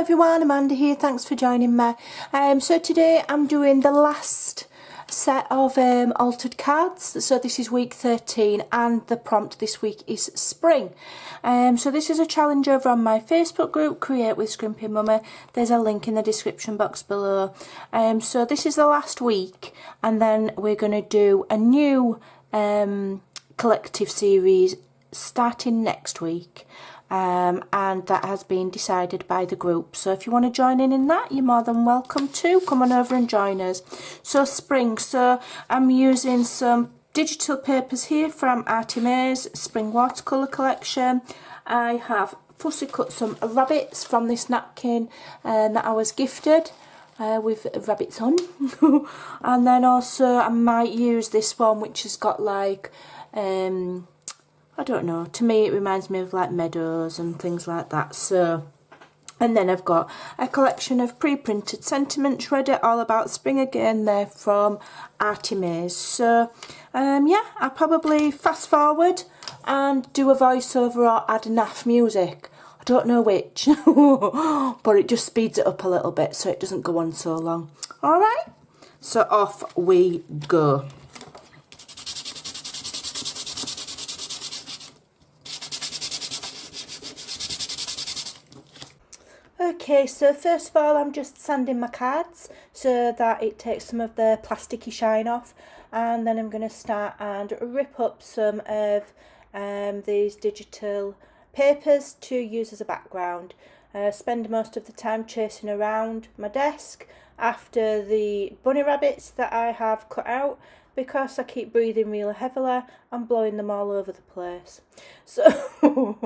Everyone, Amanda here, thanks for joining me. So today I'm doing the last set of altered cards. So this is week 13 and the prompt this week is spring. So this is a challenge over on my Facebook group, Create with Scrimping Mummy. There's a link in the description box below. So this is the last week and then we're going to do a new collective series starting next week. And that has been decided by the group, so if you want to join in that, you're more than welcome to come on over and join us. So spring, so I'm using some digital papers here from Artie Mae's Spring Watercolour collection. I have fussy cut some rabbits from this napkin that I was gifted with rabbits on. And then also I might use this one which has got like I don't know, to me it reminds me of like meadows and things like that. So, and then I've got a collection of pre-printed sentiments ready, all about spring again, they're from Artie Mae's. So yeah, I'll probably fast forward and do a voiceover or add naff music. I don't know which, but it just speeds it up a little bit so it doesn't go on so long. Alright, so off we go. Okay, so first of all I'm just sanding my cards so that it takes some of the plasticky shine off, and then I'm going to start and rip up some of these digital papers to use as a background. Spend most of the time chasing around my desk after the bunny rabbits that I have cut out, because I keep breathing real heavily and blowing them all over the place. So,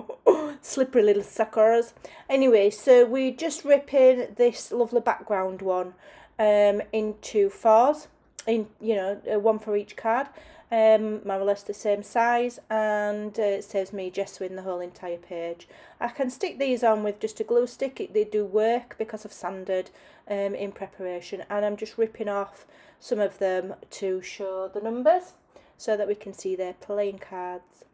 slippery little suckers. Anyway, so we're just ripping this lovely background one into fours, one for each card, more or less the same size, and it saves me gessoing the whole entire page. I can stick these on with just a glue stick. They do work because I've sanded in preparation, and I'm just ripping off some of them to show the numbers so that we can see their playing cards.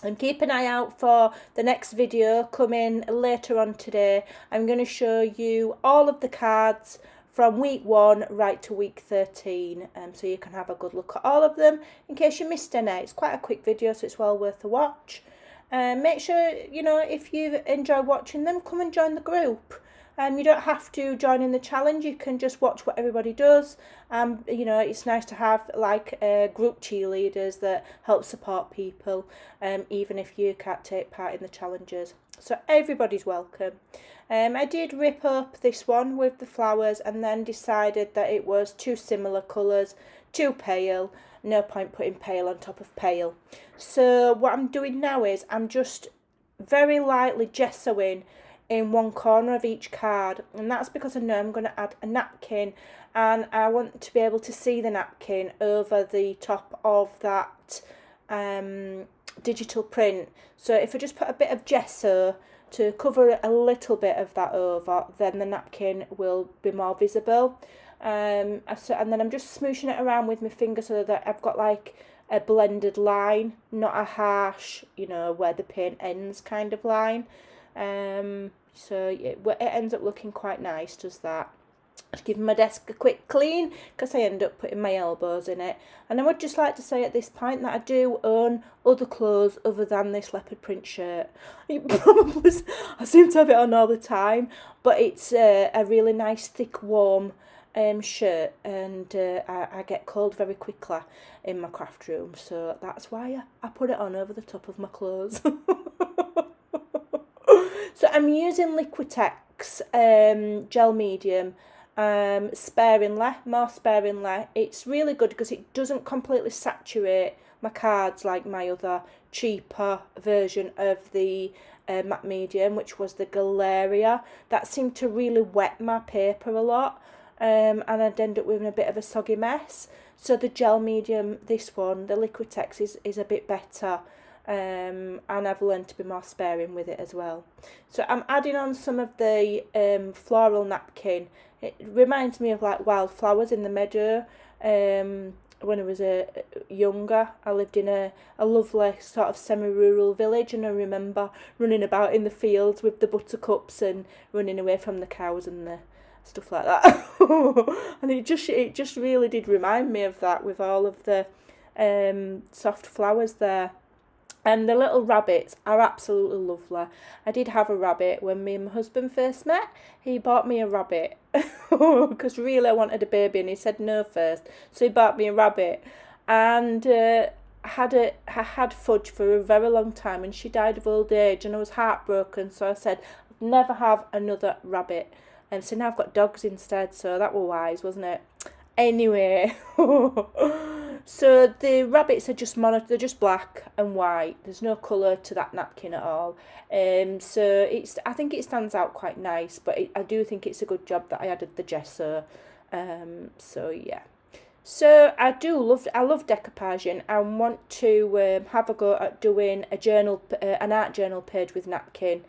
And keep an eye out for the next video coming later on today. I'm going to show you all of the cards from week 1 right to week 13, so you can have a good look at all of them in case you missed any. It's quite a quick video, so it's well worth a watch. Make sure, if you enjoy watching them, come and join the group. You don't have to join in the challenge, you can just watch what everybody does. It's nice to have like group cheerleaders that help support people, even if you can't take part in the challenges. So everybody's welcome. I did rip up this one with the flowers and then decided that it was too similar colours, too pale. No point putting pale on top of pale. So what I'm doing now is I'm just very lightly gessoing in one corner of each card, and that's because I know I'm going to add a napkin and I want to be able to see the napkin over the top of that digital print. So if I just put a bit of gesso to cover a little bit of that over, then the napkin will be more visible. And then I'm just smooshing it around with my finger so that I've got like a blended line, not a harsh, where the paint ends kind of line. So it ends up looking quite nice, does that. Just give my desk a quick clean because I end up putting my elbows in it. And I would just like to say at this point that I do own other clothes other than this leopard print shirt. I seem to have it on all the time, but it's a really nice thick warm shirt, and I get cold very quickly in my craft room, so that's why I put it on over the top of my clothes. So I'm using Liquitex gel medium more sparingly. It's really good because it doesn't completely saturate my cards like my other cheaper version of the matte medium, which was the Galeria. That seemed to really wet my paper a lot, and I'd end up with a bit of a soggy mess. So the gel medium, this one, the Liquitex, is a bit better. And I've learned to be more sparing with it as well. So I'm adding on some of the floral napkin. It reminds me of like wildflowers in the meadow, when I was younger. I lived in a lovely sort of semi-rural village, and I remember running about in the fields with the buttercups and running away from the cows and the stuff like that. And it just really did remind me of that, with all of the soft flowers there. And the little rabbits are absolutely lovely. I did have a rabbit when me and my husband first met. He bought me a rabbit because really I wanted a baby, and he said no first. So he bought me a rabbit, and I had Fudge for a very long time, and she died of old age, and I was heartbroken. So I said I'd never have another rabbit, and so now I've got dogs instead. So that was wise, wasn't it? Anyway, so the rabbits are just they're just black and white. There's no colour to that napkin at all. So I think it stands out quite nice, but I do think it's a good job that I added the gesso. So yeah. So I love decoupaging. I want to have a go at doing an art journal page with napkin,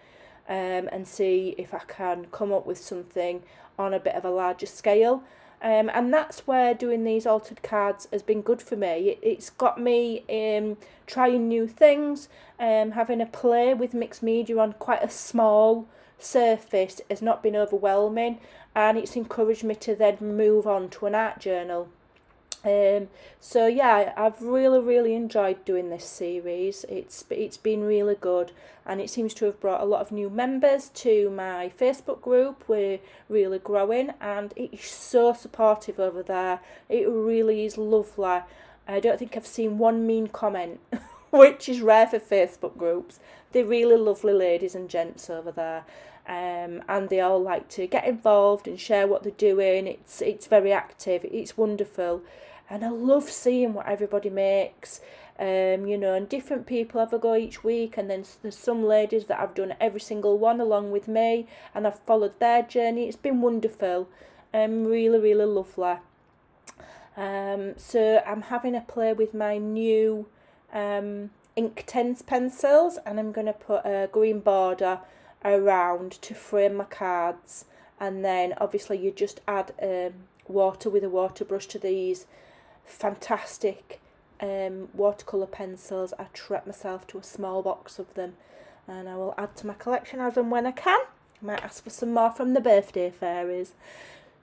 and see if I can come up with something on a bit of a larger scale. And that's where doing these altered cards has been good for me. It's got me trying new things, having a play with mixed media on quite a small surface has not been overwhelming, and it's encouraged me to then move on to an art journal. So yeah, I've really enjoyed doing this series. It's been really good, and it seems to have brought a lot of new members to my Facebook group. We're really growing, and it's so supportive over there. It really is lovely. I don't think I've seen one mean comment, which is rare for Facebook groups. They're really lovely ladies and gents over there. And they all like to get involved and share what they're doing. It's very active. It's wonderful. And I love seeing what everybody makes, and different people have a go each week, and then there's some ladies that have done every single one along with me, and I've followed their journey. It's been wonderful, really lovely. So I'm having a play with my new Inktense pencils, and I'm going to put a green border around to frame my cards, and then obviously you just add water with a water brush to these fantastic watercolour pencils. I treat myself to a small box of them, and I will add to my collection as and when I can. I might ask for some more from the birthday fairies.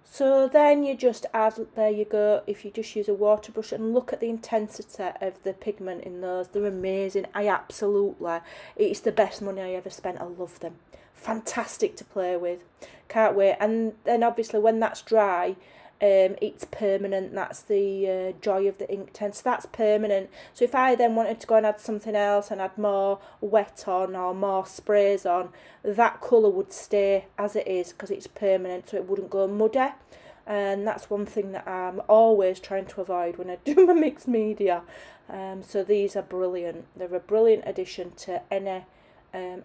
So then you just add, there you go, if you just use a water brush, and look at the intensity of the pigment in those. They're amazing. It's the best money I ever spent. I love them. Fantastic to play with. Can't wait. And then obviously when that's dry, it's permanent. That's the joy of the Inktense. That's permanent. So if I then wanted to go and add something else and add more wet on or more sprays on, that colour would stay as it is because it's permanent, so it wouldn't go muddy. And that's one thing that I'm always trying to avoid when I do my mixed media. So these are brilliant. They're a brilliant addition to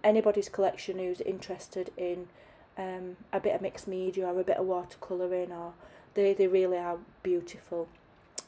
anybody's collection who's interested in a bit of mixed media or a bit of watercolouring, or they really are beautiful.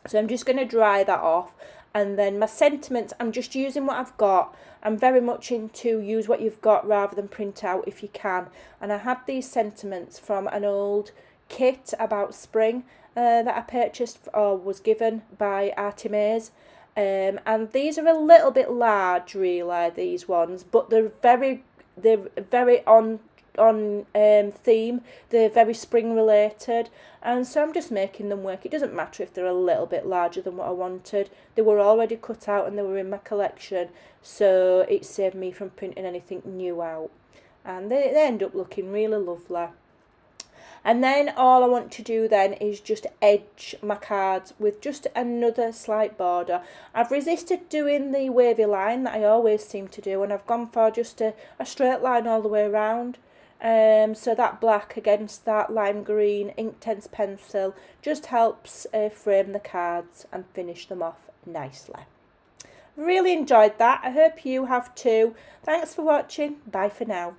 So I'm just going to dry that off, and then my sentiments, I'm just using what I've got. I'm very much into use what you've got rather than print out if you can. And I had these sentiments from an old kit about spring that I purchased or was given by Artie Mays. And these are a little bit large, really, these ones, but they're very on theme. They're very spring related, and so I'm just making them work. It doesn't matter if they're a little bit larger than what I wanted. They were already cut out and they were in my collection, so it saved me from printing anything new out, and they end up looking really lovely. And then all I want to do then is just edge my cards with just another slight border. I've resisted doing the wavy line that I always seem to do, and I've gone for just a straight line all the way around. So that black against that lime green Inktense pencil just helps frame the cards and finish them off nicely. Really enjoyed that. I hope you have too. Thanks for watching. Bye for now.